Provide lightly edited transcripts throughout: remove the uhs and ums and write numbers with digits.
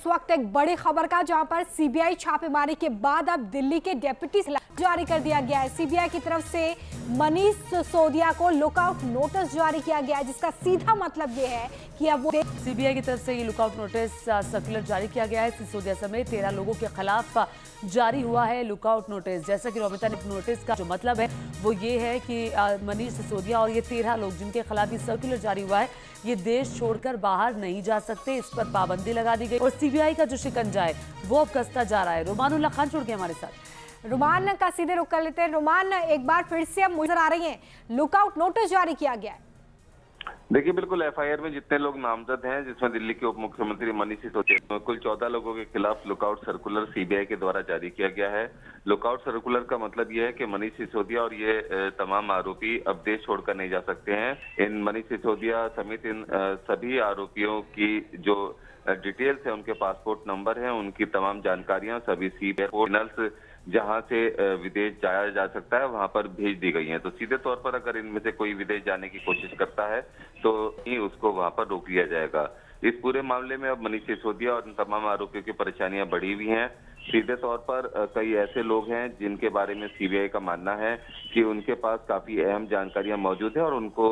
वक्त एक बड़ी खबर का, जहां पर सीबीआई छापेमारी के बाद अब दिल्ली के डेप्यूटी जारी कर दिया गया है। सीबीआई की तरफ से मनीष सिसोदिया को लुकआउट नोटिस जारी किया गया है, जिसका सीधा मतलब ये है कि अब वो सीबीआई की तरफ से ये लुकआउट नोटिस सर्कुलर जारी किया गया है। सिसोदिया समेत 13 लोगों के खिलाफ जारी हुआ है लुकआउट नोटिस। जैसा कि रोमिता ने नोटिस का जो मतलब है वो ये है कि मनीष सिसोदिया और ये 13 लोग जिनके खिलाफ ये सर्कुलर जारी हुआ है, ये देश छोड़कर बाहर नहीं जा सकते। इस पर पाबंदी लगा दी गई और सीबीआई का जो शिकंजा है वो अब कसता जा रहा है। रुमानुल्लाह खान जुड़ गए हमारे साथ। रुमान का सीधे रुख कर लेते हैं। रुमान, एक बार फिर से अब नजर आ रही है, लुकआउट नोटिस जारी किया गया है। देखिए, बिल्कुल एफआईआर में जितने लोग नामजद हैं, जिसमें दिल्ली के उप मुख्यमंत्री मनीष सिसोदिया, कुल 14 लोगों के खिलाफ लुकआउट सर्कुलर सीबीआई के द्वारा जारी किया गया है। लुकआउट सर्कुलर का मतलब यह है कि मनीष सिसोदिया और ये तमाम आरोपी अब देश छोड़कर नहीं जा सकते हैं। इन मनीष सिसोदिया समेत इन सभी आरोपियों की जो डिटेल्स है, उनके पासपोर्ट नंबर है, उनकी तमाम जानकारियां सभी सीबीआई जहां से विदेश जाया जा सकता है वहां पर भेज दी गई हैं। तो सीधे तौर पर अगर इनमें से कोई विदेश जाने की कोशिश करता है तो ही उसको वहां पर रोक लिया जाएगा। इस पूरे मामले में अब मनीष सिसोदिया और इन तमाम आरोपियों की परेशानियां बढ़ी हुई हैं। सीधे तौर पर कई ऐसे लोग हैं जिनके बारे में सीबीआई का मानना है कि उनके पास काफी अहम जानकारियां मौजूद है और उनको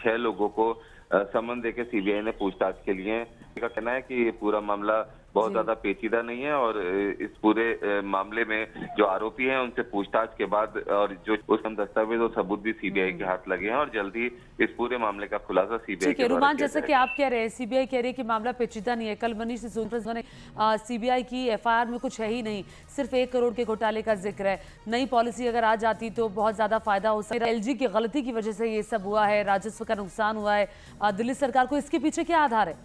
6 लोगों को समन देके सीबीआई ने पूछताछ के लिए का कहना है कि ये पूरा मामला बहुत ज्यादा पेचीदा नहीं है और इस पूरे मामले में जो आरोपी हैं उनसे पूछताछ के बाद और जो उस दस्तावेज और सबूत भी सीबीआई के हाथ लगे हैं और जल्दी इस पूरे मामले का खुलासा सीबीआई के रुमान, जैसा कि आप कह रहे हैं, सीबीआई कह रही है कि मामला पेचीदा नहीं है। कल मनीष सिसोदिया ने सीबीआई की एफआईआर में कुछ है ही नहीं, सिर्फ 1 करोड़ के घोटाले का जिक्र है। नई पॉलिसी अगर आ जाती तो बहुत ज्यादा फायदा हो सकता है। एलजी की गलती की वजह से ये सब हुआ है, राजस्व का नुकसान हुआ है दिल्ली सरकार को, इसके पीछे क्या आधार है?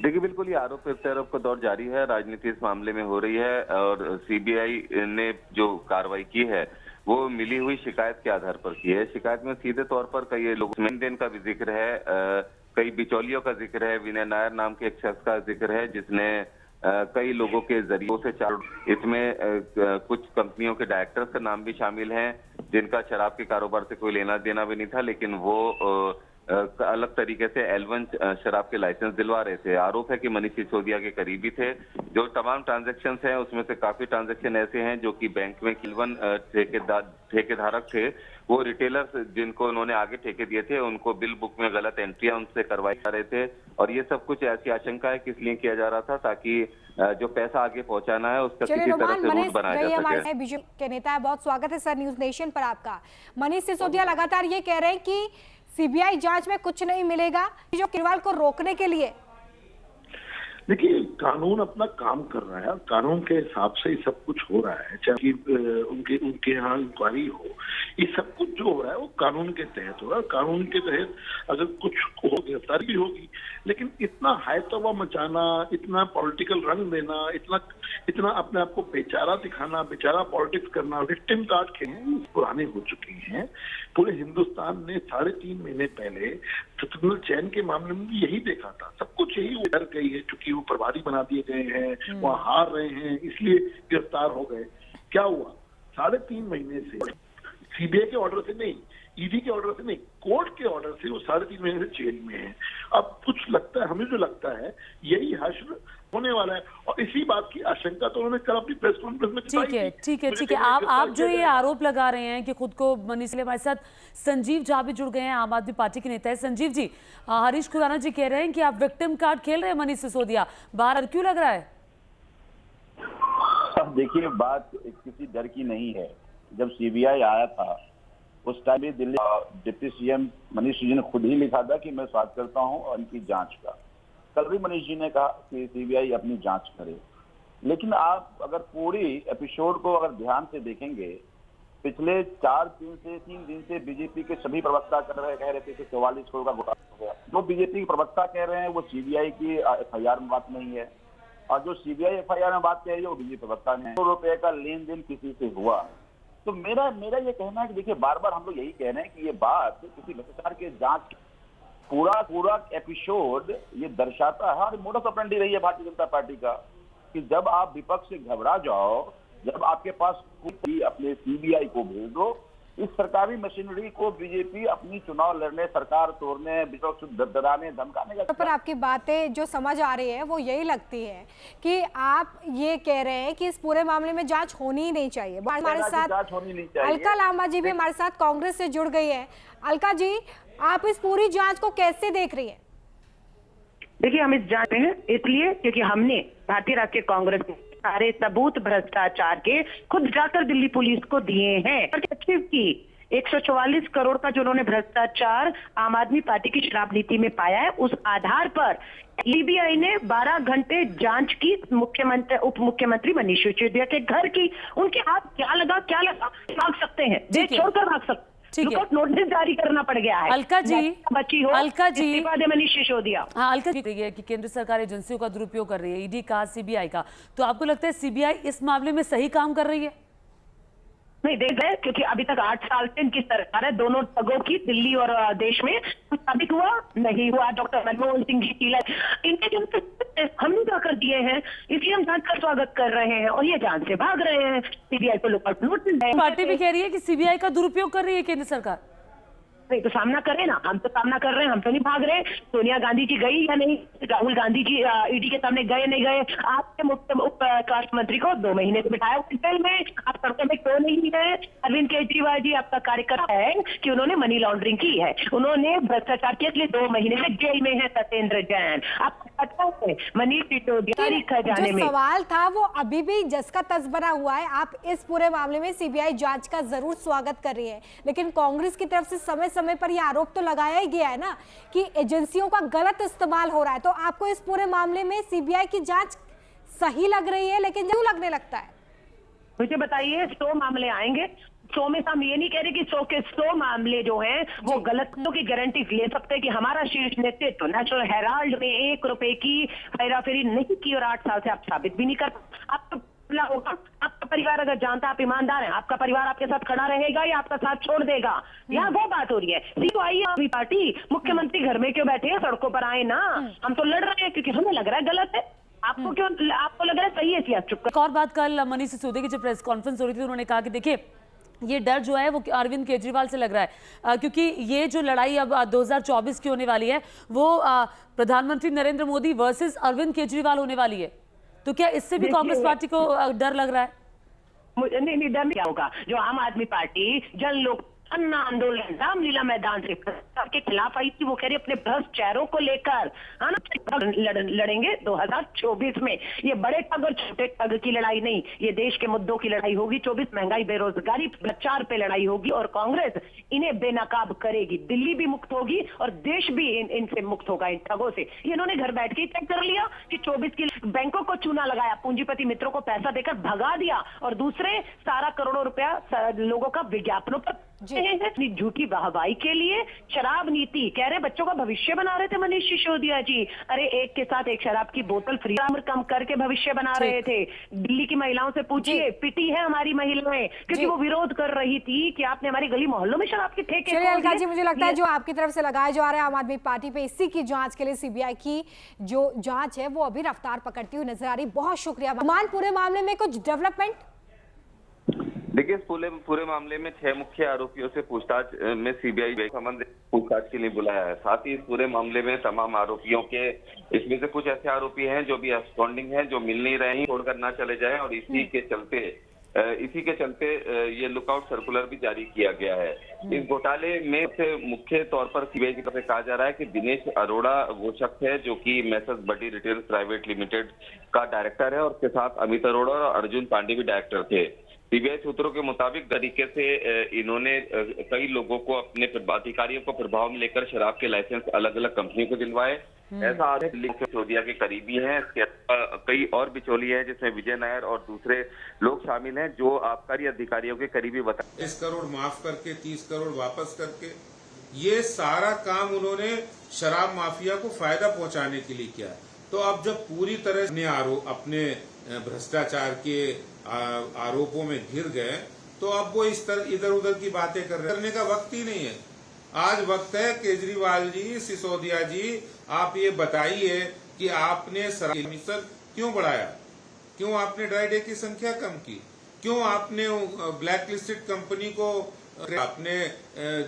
देखिए, बिल्कुल ये आरोप प्रत्यारोप का दौर जारी है, राजनीति इस मामले में हो रही है और सीबीआई ने जो कार्रवाई की है वो मिली हुई शिकायत के आधार पर की है। शिकायत में सीधे तौर पर कई लोग लेन देन का भी जिक्र है, कई बिचौलियों का जिक्र है, विनय नायर नाम के एक शख्स का जिक्र है जिसने कई लोगों के जरिए से इसमें कुछ कंपनियों के डायरेक्टर्स का नाम भी शामिल है जिनका शराब के कारोबार से कोई लेना देना भी नहीं था, लेकिन वो अलग तरीके से L1 शराब के लाइसेंस दिलवा रहे थे। आरोप है कि मनीष सिसोदिया के करीबी थे। जो तमाम ट्रांजैक्शंस हैं उसमें से काफी ट्रांजैक्शन ऐसे हैं जो कि बैंक में L1 ठेकेधारक थे, वो रिटेलर्स जिनको उन्होंने आगे ठेके दिए थे उनको बिल बुक में गलत एंट्रियां उनसे करवाई जा रहे थे और ये सब कुछ ऐसी आशंका है कि इसलिए किया जा रहा था ताकि जो पैसा आगे पहुंचाना है उसका किसी तरह से रूट बनाया जा सके। बीजेपी के नेता है, बहुत स्वागत है सर न्यूज नेशन पर आपका। मनीष सिसोदिया लगातार ये कह रहे हैं कि सीबीआई जांच में कुछ नहीं मिलेगा, जो केजरीवाल को रोकने के लिए। देखिए, कानून अपना काम कर रहा है, कानून के हिसाब से ही सब कुछ हो रहा है। चाहे उनके यहाँ इंक्वायरी हो, ये सब कुछ जो हो रहा है वो कानून के तहत हो रहा है। कानून के तहत अगर कुछ हो गिरफ्तारी भी होगी, लेकिन इतना हाई तौबा मचाना, इतना पॉलिटिकल रंग देना, इतना अपने आप को बेचारा दिखाना, बेचारा पॉलिटिक्स करना, विक्टिम कार्ड खेलने पुराने हो चुके हैं। पूरे हिंदुस्तान ने 3.5 महीने पहले शत्रुघ्न चैन के मामले में भी यही देखा था। सब कुछ यही डर गई है क्योंकि वो प्रभारी बना दिए गए हैं, वहां हार रहे हैं, इसलिए गिरफ्तार हो गए। क्या हुआ? 3.5 महीने से सीबीआई के ऑर्डर से नहीं, ईडी के ऑर्डर से नहीं, कोर्ट के ऑर्डर से वो 3.5 महीने से जेल में है। अब कुछ लगता है, हमें जो लगता है यही हश्र होने वाला है और इसी बात की आशंका तो उन्होंने कल अपनी प्रेस कॉन्फ्रेंस में ठीक है। आप जो ये आरोप लगा रहे हैं कि खुद को मनीष, हमारे साथ संजीव झा भी जुड़ गए हैं, आम आदमी पार्टी के नेता है। संजीव जी, हरीश खुराना जी कह रहे हैं कि आप विक्टिम कार्ड खेल रहे हैं मनीष सिसोदिया, बाहर क्यों लग रहा है? देखिए, बात किसी डर की नहीं है। जब सीबीआई आया था उस टाइम भी दिल्ली डिप्टी सीएम मनीष जी ने खुद ही लिखा था कि मैं स्वागत करता हूं और इनकी जांच का। कल भी मनीष जी ने कहा कि सीबीआई अपनी जांच करे, लेकिन आप अगर पूरी एपिसोड को अगर ध्यान से देखेंगे, पिछले 3 दिन से बीजेपी के सभी प्रवक्ता कह रहे थे कि 44 करोड़ का घोटाला हो गया। जो बीजेपी के प्रवक्ता कह रहे हैं वो सीबीआई की एफआईआर में बात नहीं है और जो सीबीआई एफआईआर में बात कह रही है वो बीजेपी प्रवक्ता ने ₹100 का लेन देन किसी से हुआ। तो मेरा ये कहना है कि देखिए, बार बार हम लोग यही कह रहे हैं कि ये बात किसी भ्रष्टाचार के जांच पूरा एपिसोड ये दर्शाता है और मोडस ऑपरेंडी रही है भारतीय जनता पार्टी का कि जब आप विपक्ष से घबरा जाओ, जब आपके पास कोई अपने सीबीआई को भेज दो इस सरकारी मशीनरी को बीजेपी अपनी चुनाव लड़ने, सरकार तोड़ने, विपक्ष डराने, धमकाने का। पर आपकी बातें जो समझ आ रही है वो यही लगती है कि आप ये कह रहे हैं कि इस पूरे मामले में जांच होनी ही नहीं चाहिए। हमारे साथ जांच होनी नहीं चाहिए। अलका लांबा जी भी हमारे साथ कांग्रेस से जुड़ गई है। अलका जी, आप इस पूरी जांच को कैसे देख रही हैं? देखिए, हम इस जांच में इसलिए क्योंकि हमने भारतीय राष्ट्रीय कांग्रेस के सारे सबूत भ्रष्टाचार के खुद जाकर दिल्ली पुलिस को दिए हैं। अचीव की 144 करोड़ का जो उन्होंने भ्रष्टाचार आम आदमी पार्टी की शराब नीति में पाया है, उस आधार पर सीबीआई ने 12 घंटे जांच की मुख्यमंत्री उप मुख्यमंत्री मनीष सिसोदिया के घर की। उनके हाथ क्या लगा भाग सकते हैं, देश छोड़कर भाग सकते हैं। लुकआउट नोटिस जारी करना पड़ गया है। अलका जी, बची हो अलका जी, इस्तीफा दे मनीष सिसोदिया। हाँ, अलका जी कही है कि केंद्र सरकार एजेंसियों का दुरुपयोग कर रही है, ईडी का, सीबीआई का, तो आपको लगता है सीबीआई इस मामले में सही काम कर रही है? नहीं, देख रहे, क्योंकि अभी तक 8 साल से इनकी सरकार है, दोनों ठगों की, दिल्ली और देश में। साबित हुआ नहीं हुआ। डॉक्टर मनमोहन सिंह जी की इनके जो हमने क्या कर दिए हैं, इसलिए हम जांच का स्वागत कर रहे हैं और ये जांच से भाग रहे हैं। सीबीआई को लुकआउट नोटिस है। पार्टी भी कह रही है कि सीबीआई का दुरुपयोग कर रही है केंद्र सरकार। नहीं तो सामना करें ना, हम तो सामना कर रहे हैं, हम तो नहीं भाग रहे। सोनिया गांधी जी गई या नहीं, राहुल गांधी जी ईडी के सामने गए नहीं गए, आपके मुख्य उप स्वास्थ्य मंत्री को 2 महीने से बिठाया जेल में, आप सड़कों में क्यों नहीं है? अरविंद केजरीवाल जी आपका कार्यकर्ता है कि उन्होंने मनी लॉन्ड्रिंग की है, उन्होंने भ्रष्टाचार किया, इसलिए 2 महीने से जेल में है सत्येंद्र जैन। आप मनीष सिसोदिया जाने जो में सवाल था वो अभी भी जस का तस बना हुआ है। आप इस पूरे मामले में सीबीआई जांच का जरूर स्वागत कर रही है, लेकिन कांग्रेस की तरफ से समय समय पर यह आरोप तो लगाया ही गया है ना कि एजेंसियों का गलत इस्तेमाल हो रहा है। तो आपको इस पूरे मामले में सीबीआई की जांच सही लग रही है, लेकिन क्यों लगने लगता है? मुझे बताइए, 100 मामले आएंगे, 100 में हम ये नहीं कह रहे कि 100 के 100 मामले जो हैं वो गलतियों की गारंटी ले सकते हैं कि हमारा शीर्ष नेतृत्व नेशनल हेराल्ड में 1 रुपए की हेराफेरी नहीं की और 8 साल से आप साबित भी नहीं कर। आपको होगा, आपका परिवार अगर जानता आप ईमानदार हैं, आपका परिवार आपके साथ खड़ा रहेगा या आपका साथ छोड़ देगा? यहाँ वो बात हो रही है। तो आइए, आपकी पार्टी मुख्यमंत्री घर में क्यों बैठे हैं, सड़कों पर आए ना। हम तो लड़ रहे हैं क्योंकि हमें लग रहा है गलत है। आपको क्यों, आपको लग रहा है सही है? सियासत चुप कर। एक और बात, कल मनीष सिसोदिया की जब प्रेस कॉन्फ्रेंस हो रही थी, उन्होंने कहा कि देखिए ये डर जो है वो अरविंद केजरीवाल से लग रहा है, क्योंकि ये जो लड़ाई अब 2024 की होने वाली है वो प्रधानमंत्री नरेंद्र मोदी वर्सेस अरविंद केजरीवाल होने वाली है। तो क्या इससे भी कांग्रेस पार्टी को डर लग रहा है? नहीं, डर क्या होगा? जो आम आदमी पार्टी जन लोक अन्ना आंदोलन रामलीला मैदान से के खिलाफ आई थी, वो कह रही अपने भ्रष्ट चेहरों को लेकर लड़ेंगे 2024 में। ये बड़े ठग और छोटे ठग की लड़ाई नहीं, ये देश के मुद्दों की लड़ाई होगी। 24 महंगाई, बेरोजगारी, भ्रष्टाचार पे लड़ाई होगी और कांग्रेस इन्हें बेनकाब करेगी। दिल्ली भी मुक्त होगी और देश भी इनसे मुक्त होगा, इन ठगों से। इन्होंने घर बैठ के तय कर लिया कि 24 की बैंकों को चूना लगाया, पूंजीपति मित्रों को पैसा देकर भगा दिया और दूसरे सारा करोड़ों रुपया लोगों का विज्ञापनों पर अपनी झूठी वाहवाही के लिए शराब नीति कह रहे बच्चों का भविष्य बना रहे थे मनीष सिसोदिया जी। अरे एक के साथ एक शराब की बोतल फ्री कम करके भविष्य बना रहे थे। दिल्ली की महिलाओं से पूछिए, पिटी है हमारी महिलाएं क्योंकि वो विरोध कर रही थी कि आपने हमारी गली मोहल्लों में शराब के ठेके। चलिए अलका जी, मुझे लगता है जो आपकी तरफ से लगाया जा रहा है आम आदमी पार्टी पे, इसी की जांच के लिए सीबीआई की जो जांच है वो अभी रफ्तार पकड़ती हुई नजर आ रही। बहुत शुक्रिया। पूरे मामले में कुछ डेवलपमेंट? देखिए, इस पूरे मामले में 6 मुख्य आरोपियों से पूछताछ में सीबीआई संबंध पूछताछ के लिए बुलाया है। साथ ही इस पूरे मामले में तमाम आरोपियों के, इसमें से कुछ ऐसे आरोपी हैं जो भी अब्सकॉन्डिंग हैं, जो मिल नहीं रहे हैं, छोड़कर ना चले जाएं, और इसी के चलते ये लुकआउट सर्कुलर भी जारी किया गया है। इस घोटाले में से मुख्य तौर पर सीबीआई की तरफ से कहा जा रहा है कि दिनेश अरोड़ा वो शख्स है जो कि मैसेज बडी रिटेल प्राइवेट लिमिटेड का डायरेक्टर है, और उसके साथ अमित अरोड़ा और अर्जुन पांडे भी डायरेक्टर थे। सीबीआई सूत्रों के मुताबिक तरीके से इन्होंने कई लोगों को, अपने अधिकारियों को प्रभाव में लेकर शराब के लाइसेंस अलग अलग कंपनियों को दिलवाए। ऐसा आरोप सिसोदिया के करीबी हैं। इसके कई और बिचौलिए हैं जिसमें विजय नायर और दूसरे लोग शामिल हैं जो आबकारी अधिकारियों के करीबी बताए। 30 करोड़ माफ करके 30 करोड़ वापस करके ये सारा काम उन्होंने शराब माफिया को फायदा पहुंचाने के लिए किया। तो अब जब पूरी तरह अपने भ्रष्टाचार के आरोपों में घिर गए तो अब वो इस तरह इधर उधर की बातें करने का वक्त ही नहीं है। आज वक्त है केजरीवाल जी, सिसोदिया जी, आप ये बताइए कि आपने कमीशन क्यों बढ़ाया, क्यों आपने ड्राई डे की संख्या कम की, क्यों आपने ब्लैक लिस्टेड कंपनी को आपने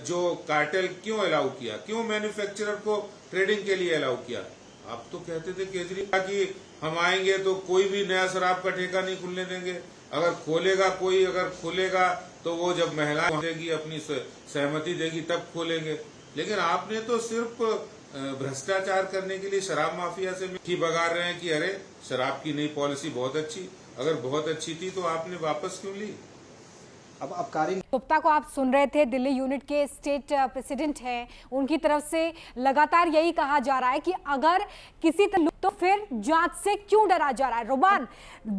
जो कार्टेल क्यों अलाउ किया, क्यों मैन्युफैक्चरर को ट्रेडिंग के लिए अलाउ किया? आप तो कहते थे केजरीवाल कि हम आएंगे तो कोई भी नया शराब का ठेका नहीं खुलने देंगे, अगर खोलेगा कोई, अगर खोलेगा तो वो जब महिला देगी अपनी सहमति देगी तब खोलेंगे। लेकिन आपने तो सिर्फ भ्रष्टाचार करने के लिए शराब माफिया से मिट्टी बगाड़ रहे हैं कि अरे शराब की नई पॉलिसी बहुत अच्छी, अगर बहुत अच्छी थी तो आपने वापस क्यों ली? अब आबकारी गुप्ता को आप सुन रहे थे, दिल्ली यूनिट के स्टेट प्रेसिडेंट हैं, उनकी तरफ से लगातार यही कहा जा रहा है कि अगर किसी तरह तो फिर जांच से क्यों डरा जा रहा है। रोमान,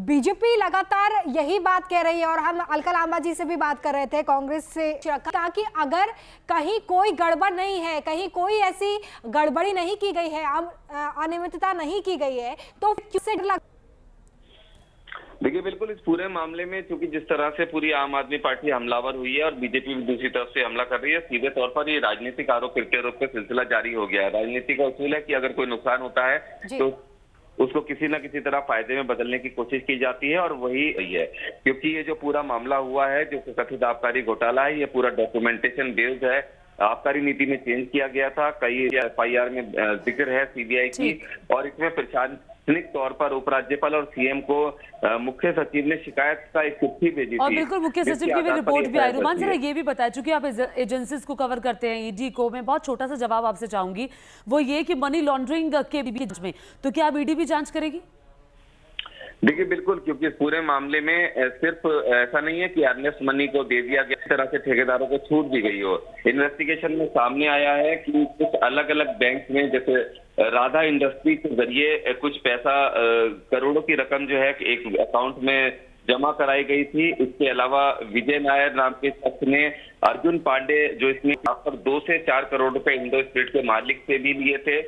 बीजेपी लगातार यही बात कह रही है और हम अलका लांबा जी से भी बात कर रहे थे कांग्रेस से, ताकि अगर कहीं कोई गड़बड़ नहीं है, कहीं कोई ऐसी गड़बड़ी नहीं की गई है, अनियमितता नहीं की गई है, तो क्यों से डर? देखिए बिल्कुल इस पूरे मामले में चूंकि जिस तरह से पूरी आम आदमी पार्टी हमलावर हुई है और बीजेपी भी दूसरी तरफ से हमला कर रही है, सीधे तौर पर ये राजनीतिक आरोप प्रत्यारोप का सिलसिला जारी हो गया है। राजनीति का उसूल है कि अगर कोई नुकसान होता है तो उसको किसी न किसी तरह फायदे में बदलने की कोशिश की जाती है और वही है। क्योंकि ये जो पूरा मामला हुआ है, जो कथित आबकारी घोटाला है, ये पूरा डॉक्यूमेंटेशन बेस्ड है। आबकारी नीति में चेंज किया गया था, कई FIR में जिक्र है सीबीआई की, और इसमें प्रशासनिक तौर पर उपराज्यपाल और सीएम को मुख्य सचिव ने शिकायत का एक चिट्ठी भेजी थी और बिल्कुल मुख्य सचिव की भी रिपोर्ट भी आई। रोमान जरा ये भी बताया, चूंकि आप एजेंसीज को कवर करते हैं, ईडी को, मैं बहुत छोटा सा जवाब आपसे चाहूंगी, वो ये कि मनी लॉन्ड्रिंग के बीच में तो क्या अब ईडी भी जांच करेगी? देखिए बिल्कुल, क्योंकि इस पूरे मामले में सिर्फ ऐसा नहीं है कि अर्नेस्ट मनी को दे दिया गया, इस तरह से ठेकेदारों को छूट दी गई हो। इन्वेस्टिगेशन में सामने आया है कि कुछ अलग अलग बैंक में, जैसे राधा इंडस्ट्री के जरिए कुछ पैसा, करोड़ों की रकम जो है एक अकाउंट में जमा कराई गई थी। इसके अलावा विजय नायर नाम के शख्स ने अर्जुन पांडे, जो इसमें 2 से 4 करोड़ रुपए इंडो स्पिरिट के मालिक से भी लिए थे।